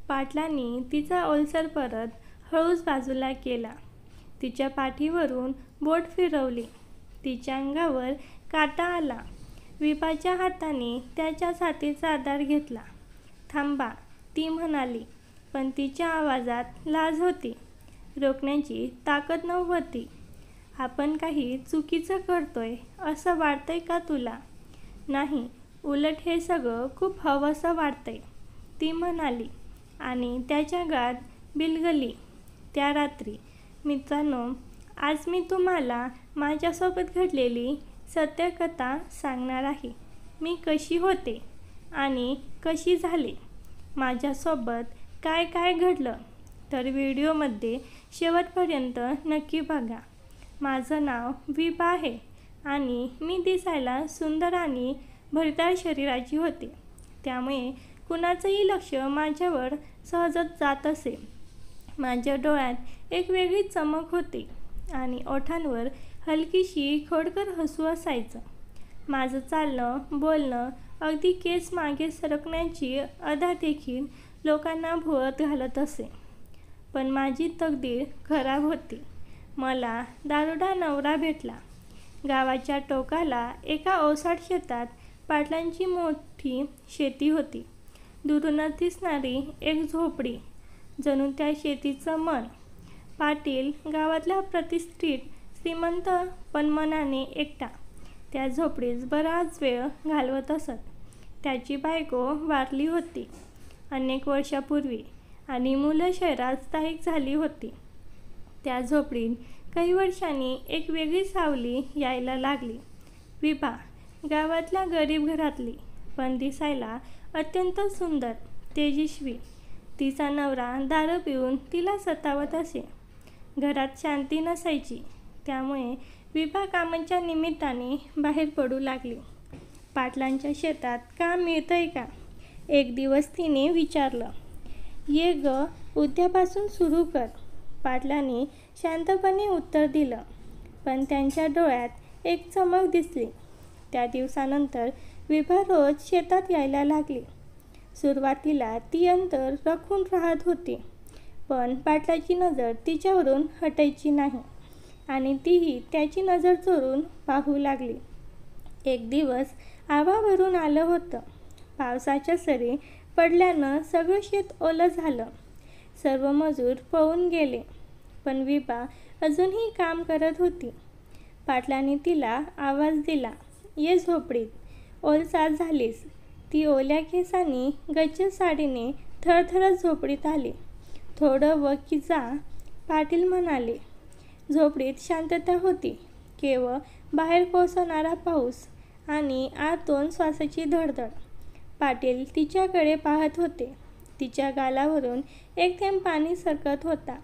पाटलांनी तिचा ओलसर परत हळूच बाजूला केला. तिच्या पाठीवरून बोट फिरवली. तिच्या अंगावर काटा आला. विभाच्या हाताने त्याच्या छातीचा आधार घेतला. थांबा, ती म्हणाली, पण तिच्या आवाजात लाज होती. रोखण्याची ताकद नव्हती. आपण काही चुकीचं करतोय असं वाटतंय का तुला? नाही, उलट हे सगळं खूप हवंसं वाटतंय, ती म्हणाली आणि त्याच्या गात बिलगली. त्या रात्री. मित्रांनो, आज मी तुम्हाला माझ्यासोबत घडलेली सत्यकथा सांगणार आहे. मी कशी होते आणि कशी झाले, माझ्यासोबत काय काय घडलं, तर व्हिडिओमध्ये शेवटपर्यंत नक्की बघा. माझं नाव विभा आहे आणि मी दिसायला सुंदर आणि भरदार शरीराची होते. त्यामुळे कुणाचंही लक्ष माझ्यावर सहजच जात असे. माझ्या डोळ्यात एक वेगळी चमक होती आणि ओठांवर हलकीशी खोडकर हसू असायचं. माझं चालणं, बोलणं, अगदी केस मागे सरकण्याची अदा देखील लोकांना भुवत घालत असे. पण माझी तकदीर खराब होती. मला दारुडा नवरा भेटला. गावाच्या टोकाला एका ओसाड शेतात पाटलांची मोठी शेती होती. दुरूनच दिसणारी एक झोपडी, जणू त्या शेतीचं मन. पाटील गावातला प्रतिष्ठित श्रीमंत, पण मनाने एकटा. त्या झोपडीत बराच वेळ घालवत असत. त्याची बायको वारली होती अनेक वर्षापूर्वी आणि मुलं शहरात स्थायिक झाली होती. त्या झोपडीत काही वर्षांनी एक वेगळी सावली यायला लागली. विभा, गावातल्या गरीब घरातली, पण दिसायला अत्यंत सुंदर, तेजस्वी. तिचा नवरा दारू पिऊन तिला सतावत असे. घरात शांती नसायची. त्यामुळे विभा कामाच्या निमित्ताने बाहेर पडू लागली. पाटलांच्या शेतात काम मिळतंय का? एक दिवस तिने विचारलं. ये ग, उद्यापासून सुरू कर, पाटलांनी शांतपणे उत्तर दिलं. पण त्यांच्या डोळ्यात एक चमक दिसली. त्या दिवसानंतर विभा रोज शेतात यायला लागली. सुरुवातीला ती अंतर राखून राहत होती, पण पाटलाची नजर तिच्यावरून हटायची नाही आणि तीही त्याची नजर चोरून पाहू लागली. एक दिवस आभाळ भरून आलं होतं. पावसाच्या सरी पडल्यानं सगळं शेत ओलं झालं. सर्व मजूर पळून गेले, पण विभा अजूनही काम करत होती. पाटलांनी तिला आवाज दिला, ये झोपडीत, ओलसार झालीस. ती ओल्या केसांनी गच्च साडीने थरथरत झोपडीत आली. थोडं व की जा, पाटील म्हणाले. झोपडीत शांतता होती. केवळ बाहेर कोसळणारा पाऊस आणि आतून श्वासाची धडधड. पाटील तिच्याकडे पाहत होते. तिच्या गालावरून एक थेंब पाणी सरकत होता.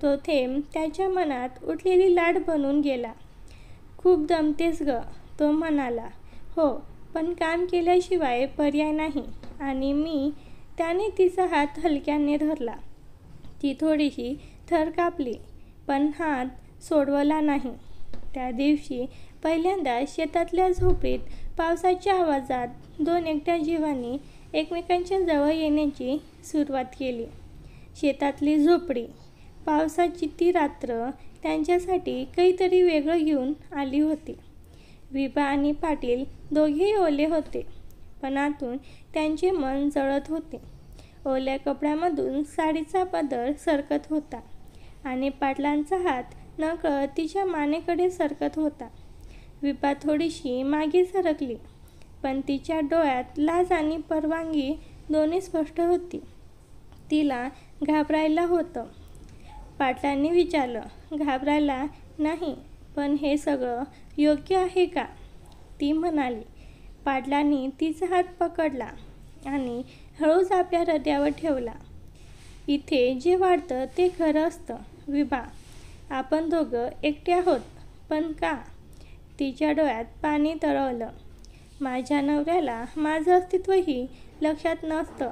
तो थेंब त्याच्या मनात उठलेली लाट बनून गेला. खूप दमतेस ग, तो म्हणाला. हो, पण काम केल्याशिवाय पर्याय नाही. आणि मी. त्याने तिचा हात हलक्याने धरला. ती थोडीशी थर कापली, पण हात सोडवला नाही. त्या दिवशी पहिल्यांदा शेतातल्या झोपडीत पावसाच्या आवाजात दोन एकट्या जीवांनी एकमेकांच्या जवळ येण्याची सुरुवात केली. शेतातली झोपडी, पावसाची ती रात्र त्यांच्यासाठी काहीतरी वेगळं घेऊन आली होती. विभा आणि पाटील दोघेही ओले होते, पण आतून त्यांचे मन जळत होते. ओल्या कपड्यामधून साडीचा पदर सरकत होता आणि पाटलांचा हात नकळत तिच्या मानेकडे सरकत होता. विभा थोडीशी मागे सरकली, पण तिच्या डोळ्यात लाज आणि परवानगी दोन्ही स्पष्ट होती. तिला घाबरायला होतं. पाटलांनी विचारलं, घाबरायला नाही, पण हे सगळं योग्य आहे का? ती म्हणाली. पाटलांनी तिचा हात पकडला आणि हळूच आपल्या हृदयावर ठेवला. इथे जे वाटतं ते खरं असतं विभा. आपण दोघं एकटे आहोत, पण का? तिच्या डोळ्यात पाणी तरळलं. माझ्या नवऱ्याला माझं अस्तित्वही लक्षात नसतं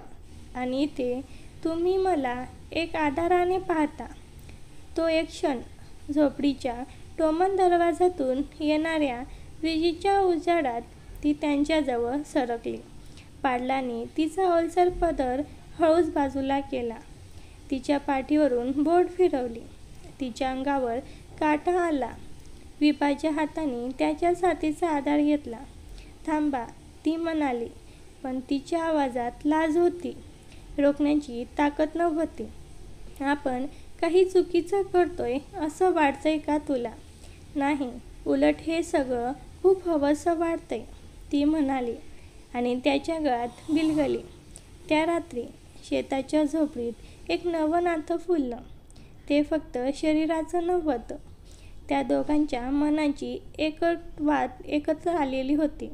आणि इथे तुम्ही मला एक आधाराने पाहता. तो एक क्षण. झोपडीच्या टोमन दरवाजातून येणाऱ्या विजेच्या उजेडात ती त्यांच्याजवळ सरकली. पाटलांनी तिचा ओलसर पदर हळूच बाजूला केला. तिच्या पाठीवरून बोट फिरवली. तिच्या अंगावर काटा आला. विपाच्या हाताने त्याच्या छातीचा आधार घेतला. थांबा, ती म्हणाली, पण तिच्या आवाजात लाज होती. रोखण्याची ताकद नव्हती. आपण काही चुकीचं करतोय असं वाटतंय का तुला? नाही, उलट हे सगळं खूप हवंसं वाटतंय, ती म्हणाली आणि त्याच्या गळ्यात बिलगली. त्या रात्री शेताच्या झोपडीत एक नवं नातं फुललं. ते फक्त शरीराचं नव्हतं. त्या दोघांच्या मनाची एकत्र आलेली होती.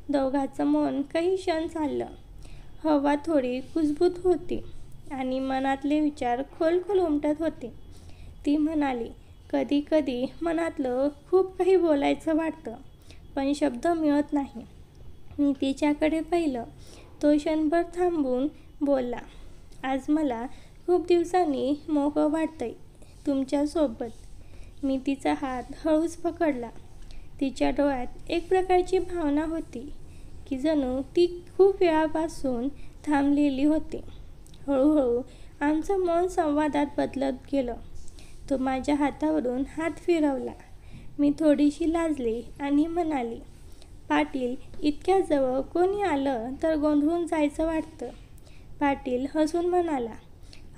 दोघांचं मन काही क्षण चाललं. हवा थोडी कुजबूज होती आणि मनातले विचार खोल उमटत होते. ती म्हणाली, कधी कधी मनातलं खूप काही बोलायचं वाटतं, पण शब्द मिळत नाही. मी तिच्याकडे पाहिलं. तो क्षणभर थांबून बोलला, आज मला खूप दिवसांनी मोकळं वाटतंय तुमच्यासोबत. मी तिचा हात हळूच पकडला. तिच्या डोळ्यात एक प्रकारची भावना होती की जणू ती खूप वेळापासून थांबलेली होती. हळूहळू आमचं मौन संवादात बदलत गेलं. तो माझ्या हातावरून हात फिरवला. मी थोडीशी लाजली आणि म्हणाली, पाटील, इतक्या जवळ कोणी आलं तर गोंधळून जायचं वाटतं. पाटील हसून म्हणाला,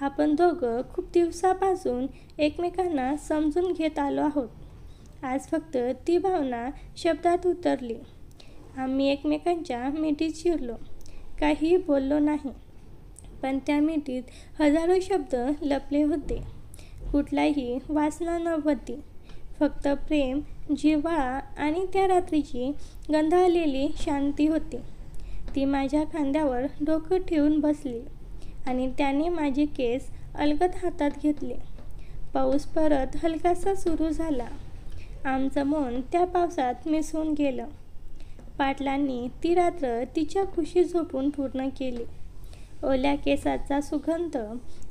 आपण दोघं खूप दिवसापासून एकमेकांना समजून घेत आलो आहोत. आज फक्त ती भावना शब्दात उतरली. आम्ही एकमेकांच्या मिठीत शिरलो. काहीही बोललो नाही, पण त्या मिठीत हजारो शब्द लपले होते. कुठलाही वासना नव्हती, फक्त प्रेम, जिव्हाळा आणि त्या रात्रीची गंधाळलेली शांती होती. ती माझ्या खांद्यावर डोकं ठेवून बसली आणि त्याने माझे केस अलगद हातात घेतले. पाऊस परत हलकासा सुरू झाला. आमचं मौन त्या पावसात मिसळून गेलं. पाटलांनी ती रात्र तिच्या खुशीत झोपून पूर्ण केली. ओल्या केसाचा सुगंध,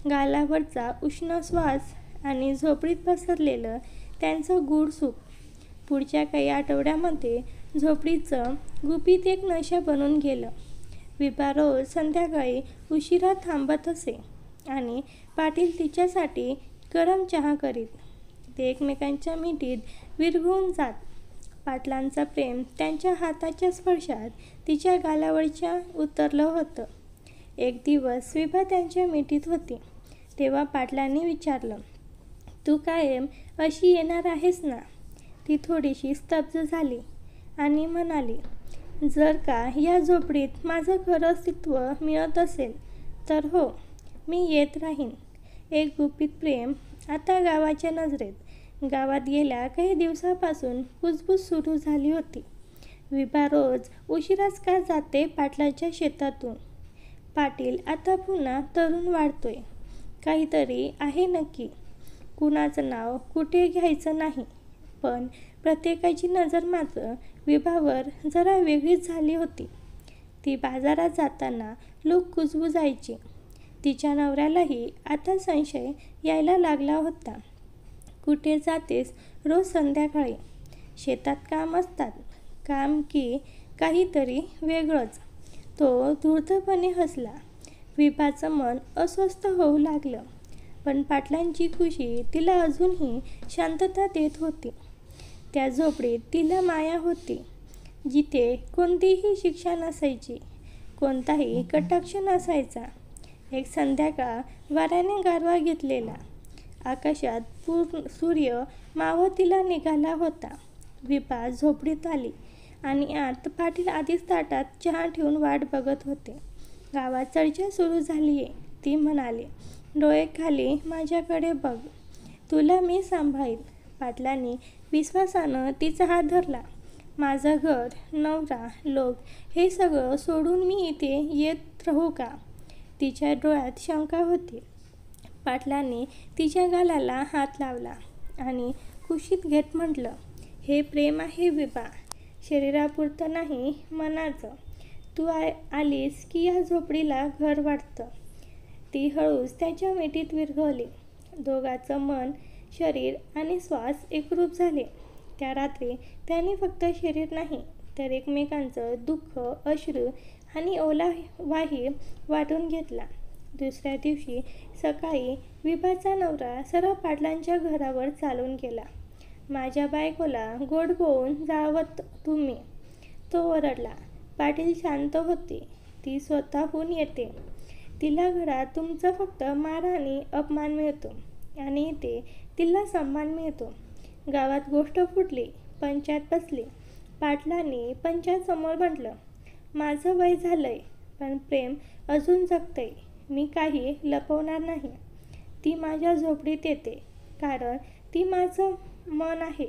गालावरचा उष्ण श्वास आणि झोपडीत पसरलेलं त्यांचं गूढ सुख. पुढच्या काही आठवड्यामध्ये झोपडीचं गुपित एक नशा बनून गेलं. विभा रोज संध्याकाळी उशिरा थांबत असे आणि पाटील तिच्यासाठी गरम चहा करीत. ते एकमेकांच्या मिठीत विरघळून जात. पाटलांचं प्रेम त्यांच्या हाताच्या स्पर्शात तिच्या गालावरच्या उतरलं होतं. एक दिवस विभा त्यांच्या मिठीत होती, तेव्हा पाटलांनी विचारलं, तू कायम अशी येणार आहेस ना? ती थोडीशी स्तब्ध झाली आणि म्हणाली, जर का या झोपडीत माझं खरं अस्तित्व मिळत असेल तर हो, मी येत राहीन. एक गुपित प्रेम आता गावाच्या नजरेत. गावात गेल्या काही दिवसापासून कुजबूज सुरू झाली होती. विभा रोज उशिराच का जाते पाटलाच्या शेतातून? पाटील आता पुन्हा तरुण वाढतोय. काहीतरी आहे नक्की. कुणाचं नाव कुठे घ्यायचं नाही, पण प्रत्येकाची नजर मात्र विभावर जरा वेगळीच झाली होती. ती बाजारात जाताना लोक कुजबुजायची. तिच्या नवऱ्यालाही आता संशय यायला लागला होता. कुठे जातेस रोज संध्याकाळी? शेतात काम असतात. काम की काहीतरी वेगळंच? तो धूर्तपणे हसला. विभाचं मन अस्वस्थ होऊ लागलं, पण पाटलांची खुशी तिला अजूनही शांतता देत होती. त्या झोपडीत तिला माया होती, जिथे कोणतीही शिक्षा नसायची, कोणताही कटाक्ष नसायचा. एक संध्याकाळ वाऱ्याने गारवा घेतलेला. आकाशात सूर्य मावळतीला निघाला होता. विभा झोपडीत आली आणि आत पाटील आधीच ताटात चहा ठेवून वाट बघत होते. गावात चर्चा सुरू झालीये, ती म्हणाली. डोळे खाली माझ्याकडे बघ, तुला मी सांभाळीन. पाटलांनी विश्वासानं तिचा हात धरला. माझं घर, नवरा, लोक हे सगळं सोडून मी इथे येत राहू का? तिच्या डोळ्यात शंका होती. पाटलांनी तिच्या गालाला हात लावला आणि कुशीत घेत म्हटलं, हे प्रेम आहे विभा, शरीरापुरतं नाही, मनाचं. तू आलीस की या झोपडीला घर वाटतं. ती हळूच त्याच्या मिठीत विरघळली. दोघांचं मन, शरीर आणि श्वास एकरूप झाले. त्या रात्री त्यांनी फक्त शरीर नाही तर एकमेकांचं दुःख, अश्रू आणि ओलावाही वाटून घेतला. दुसऱ्या दिवशी सकाळी विभाचा नवरा सरळ पाटलांच्या घरावर चालून गेला. माझ्या बायकोला गोड बोलून जाळवत तुम्ही, तो ओरडला. पाटील शांत होती. ती स्वतःहून येते. तिला घरात तुमचा फक्त मार आणि अपमान मिळतो आणि इथे तिला सन्मान मिळतो. गावात गोष्ट फुटली. पंचायत बसली. पाटलांनी पंचायत समोर म्हटलं, माझं वय झालंय पण प्रेम अजून जगतंय. मी काही लपवणार नाही. ती माझ्या झोपडीत येते कारण ती माझं मन आहे.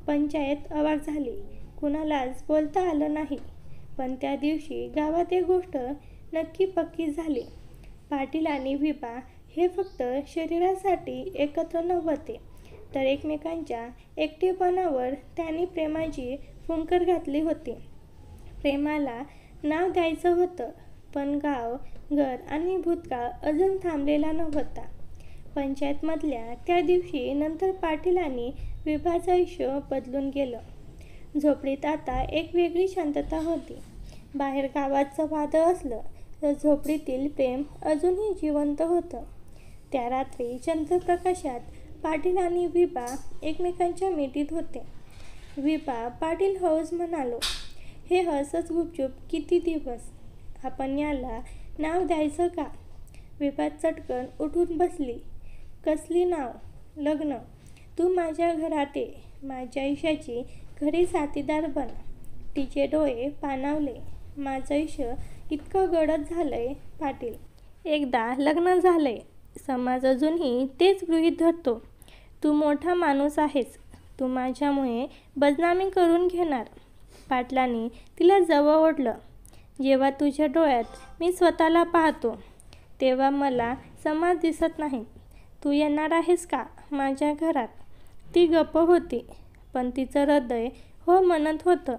पंचायत अवाक झाली. कुणालाच बोलता आलं नाही. पण त्या दिवशी गावात एक गोष्ट नक्की पक्की झाली. पाटील आणि विभा हे फक्त शरीरासाठी एकत्र नव्हते तर एकमेकांच्या एकटेपणावर त्यांनी प्रेमाची फुंकर घातली होती. प्रेमाला नाव द्यायचं होतं पण गाव, घर आणि भूतकाळ अजून थांबलेला नव्हता. पंचायतमधल्या त्या दिवशी नंतर पाटील आणि विभाचं आयुष्य बदलून गेलं. झोपडीत आता एक वेगळी शांतता होती. बाहेर गावाचं वादळ असलं तर झोपडीतील प्रेम अजूनही जिवंत होतं. त्या रात्री चंद्रप्रकाशात पाटील आणि विभा एकमेकांच्या मिठीत होते. विभा, पाटील हौस म्हणालो, हे हसच गुपचूप किती दिवस. आपण याला नाव द्यायचं का? विभा चटकन उठून बसली. कसली नाव? लग्न. तू माझ्या घरात ये. माझ्या आयुष्याची खरी साथीदार बन. तिचे डोळे पाणावले. माझं आयुष्य इतकं गडद झालंय पाटील. एकदा लग्न झालंय. समाज अजूनही तेच गृहीत धरतो. तू मोठा माणूस आहेस. तू माझ्यामुळे बदनामी करून घेणार. पाटलांनी तिला जवळ ओढलं. जेव्हा तुझ्या डोळ्यात मी स्वतःला पाहतो तेव्हा मला समाज दिसत नाही. तू येणार आहेस का माझ्या घरात? ती गप्प होती पण तिचं हृदय हो म्हणत होतं.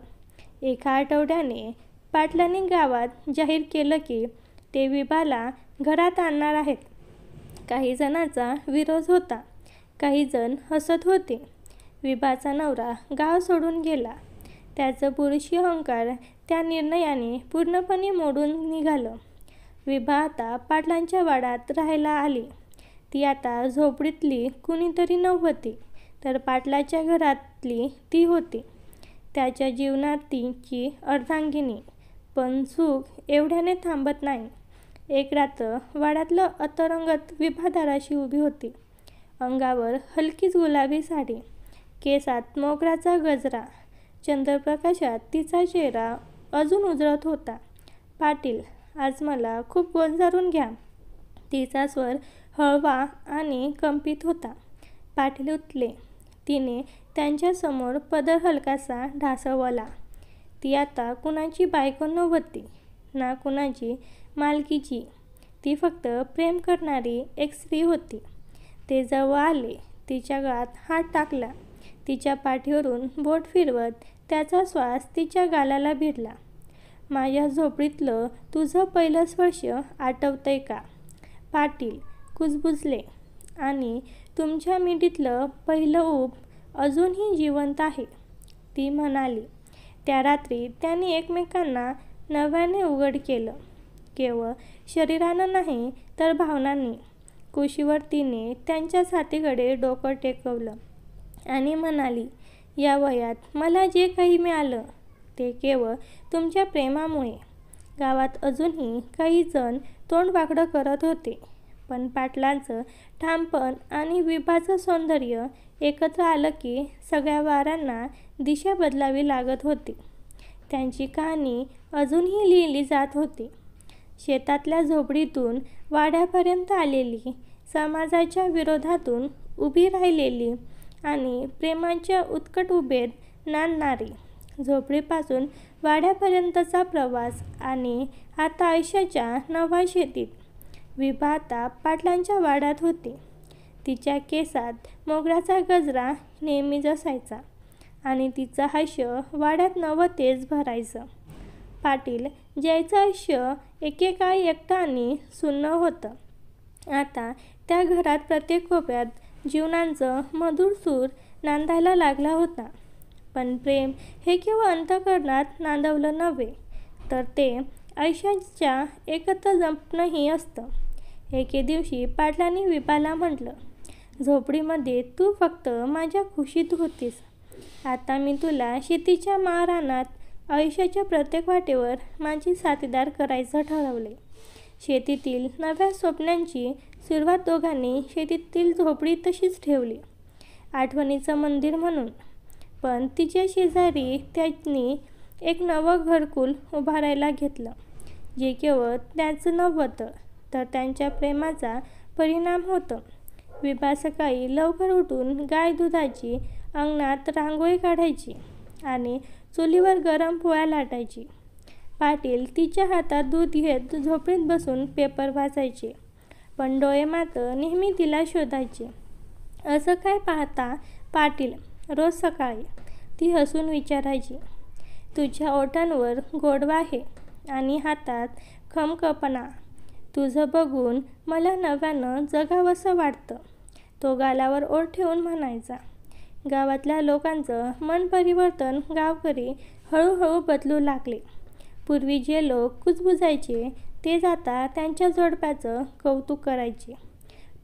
एका आठवड्याने पाटलांनी गावात जाहीर केलं की ते विभाला घरात आणणार आहेत. काही जणांचा विरोध होता. काही जण हसत होते. विभाचा नवरा गाव सोडून गेला. त्याचं पुरुषी अहंकार त्या निर्णयाने पूर्णपणे मोडून निघालं. विभा आता पाटलांच्या वाड्यात राहायला आली. ती आता झोपडीतली कुणीतरी नव्हती तर पाटलाच्या घरातली ती होती. त्याच्या जीवनात तिची अर्धांगिनी. पण सुख एवढ्याने थांबत नाही. एक रात्र वाड्यातलं अंतरंगत विभा दाराशी उभी होती. अंगावर हलकीच गुलाबी साडी, केसात मोगऱ्याचा गजरा. चंद्रप्रकाशात तिचा चेहरा अजून उजळत होता. पाटील, आज मला खूप गोंजारून घ्या. तिचा स्वर हळवा आणि कंपित होता. पाटील उठले. तिने त्यांच्यासमोर पदर हलकासा ढासळवला. ती आता कुणाची बायको नव्हती ना कुणाची मालकीची. ती फक्त प्रेम करणारी एक स्त्री होती. ते जवळ आले. तिच्या गळ्यात हात टाकला. तिच्या पाठीवरून बोट फिरवत त्याचा श्वास तिच्या गालाला भिडला. माझ्या झोपडीतलं तुझं पहिलं स्पर्श आठवतंय का? पाटील कुजबुजले. आणि तुमच्या मिठीतलं पहिलं ऊब अजूनही जिवंत आहे, ती म्हणाली. त्या रात्री त्यांनी एकमेकांना नव्याने उघड केलं. केवळ शरीरानं नाही तर भावनांनी. कुशीवर तिने त्यांच्या छातीकडे डोकं टेकवलं आणि म्हणाली, या वयात मला जे काही मिळालं ते केवळ तुमच्या प्रेमामुळे. गावात अजूनही काही जण तोंड वाकडं करत होते पण पाटलांचं ठामपण आणि विभाचं सौंदर्य एकत्र आलं की सगळ्या वाऱ्यांना दिशा बदलावी लागत होती. त्यांची कहाणी अजूनही लिहिली जात होती. शेतातल्या झोपडीतून वाड्यापर्यंत आलेली, समाजाच्या विरोधातून उभी राहिलेली आणि प्रेमाच्या उत्कट उभेत नांदणारी. झोपडीपासून वाड्यापर्यंतचा प्रवास आणि आता आयुष्याच्या नव्या शेतीत. विभा आता पाटलांच्या वाड्यात होती. तिच्या केसात मोगऱ्याचा गजरा नेहमीच असायचा आणि तिचं हास्य वाड्यात नवं तेज भरायचं. पाटील, ज्याचं आयुष्य एकेकाळी एकटं आणि सुन्न होतं, आता त्या घरात प्रत्येक कोपऱ्यात जीवनाचं मधुर सूर नांदायला लागला होता. पण प्रेम हे केवळ अंतःकरणात नांदवलं नव्हे तर ते आयुष्याच्या एकत्र जपणंही असतं. एके दिवशी पाटलांनी विपाला म्हटलं, झोपडीमध्ये तू फक्त माझ्या खुशीत होतीस. आता मी तुला शेतीच्या महारानात आयुष्याच्या प्रत्येक वाटेवर माझी साथीदार करायचं ठरवले. शेतीतील नव्या स्वप्नांची सुरुवात दोघांनी शेतीतील झोपडी तशीच ठेवली, आठवणीचं मंदिर म्हणून. पण तिच्या शेजारी त्यांनी एक नवं घरकुल उभारायला घेतलं, जे केवळ त्याचं नव्हतं तर त्यांच्या प्रेमाचा परिणाम होतं. विभा सकाळी लवकर उठून गाय दुधाची, अंगणात रांगोळी काढायची आणि चुलीवर गरम पोळ्या लाटायची. पाटील तिच्या हातात दूध घेत झोपडीत बसून पेपर वाचायचे, पण डोळे मात्र नेहमी तिला शोधायचे. असं काय पाहता पाटील? रोज सकाळी ती हसून विचारायची. तुझ्या ओठांवर गोडवा आहे आणि हातात खमकपणा. तुझं बघून मला नव्यानं जगावंसं वाटतं, तो गालावर ओठ ठेवून म्हणायचा. गावातल्या लोकांचं मन परिवर्तन गावकरी हळूहळू बदलू लागले. पूर्वी जे लोक कुजबुजायचे तेच आता त्यांच्या जोडप्याचं कौतुक करायचे.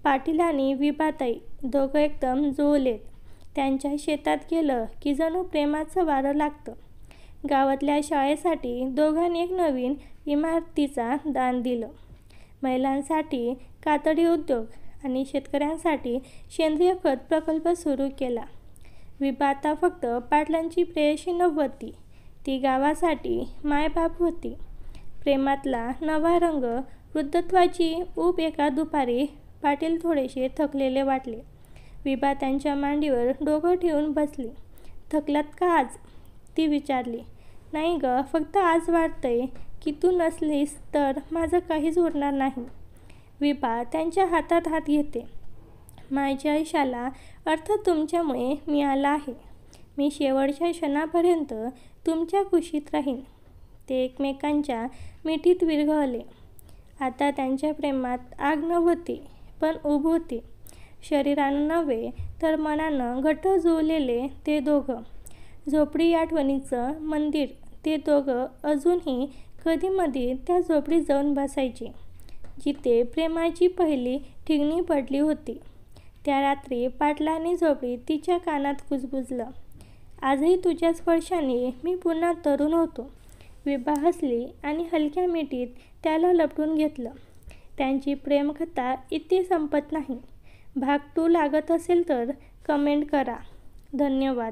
पाटील आणि विभाताई दोघं एकदम जुळलेत. त्यांच्या शेतात गेलं की जणू प्रेमाचं वारं लागतं. गावातल्या शाळेसाठी दोघांनी एक नवीन इमारतीचा दान दिलं. महिलांसाठी कातडी उद्योग आणि शेतकऱ्यांसाठी सेंद्रिय खत प्रकल्प सुरू केला. विभा आता फक्त पाटलांची प्रेयसी नव्हती, ती गावासाठी मायबाप होती. प्रेमातला नवा रंग, वृद्धत्वाची ऊब. एका दुपारी पाटील थोडेसे थकलेले वाटले. विभा त्यांच्या मांडीवर डोकं ठेवून बसली. थकलात का आज? ती विचारली. नाही ग, फक्त आज वाटतंय की तू नसलीस तर माझं काहीच उरणार नाही. विभा त्यांच्या हातात हात घेते. माझ्या आयुष्याला अर्थ तुमच्यामुळे मिळाला आहे. मी शेवटच्या क्षणापर्यंत तुमच्या कुशीत राहीन. ते एकमेकांच्या मिठीत विरघळले. आता त्यांच्या प्रेमात आग नव्हती, पण ऊब होती. शरीरानं नव्हे तर मनानं घट्ट जुळलेले ते दोघं. झोपडी आठवणीचं मंदिर. ते दोघं अजूनही कधीमधी त्या झोपडीत जाऊन बसायचे, जिथे प्रेमाची पहिली ठिगणी पडली होती. त्या रात्री पाटलांनी झोपडीत तिच्या कानात कुजबुजलं. आजही तुझ्या स्पर्शाने मी पुन्हा तरुण होतो. विभा हसली आणि हलक्या मिठीत त्याला लपटून घेतलं. त्यांची प्रेमकथा इथे संपत नाही. भाग 2 लागत असेल तर कमेंट करा. धन्यवाद.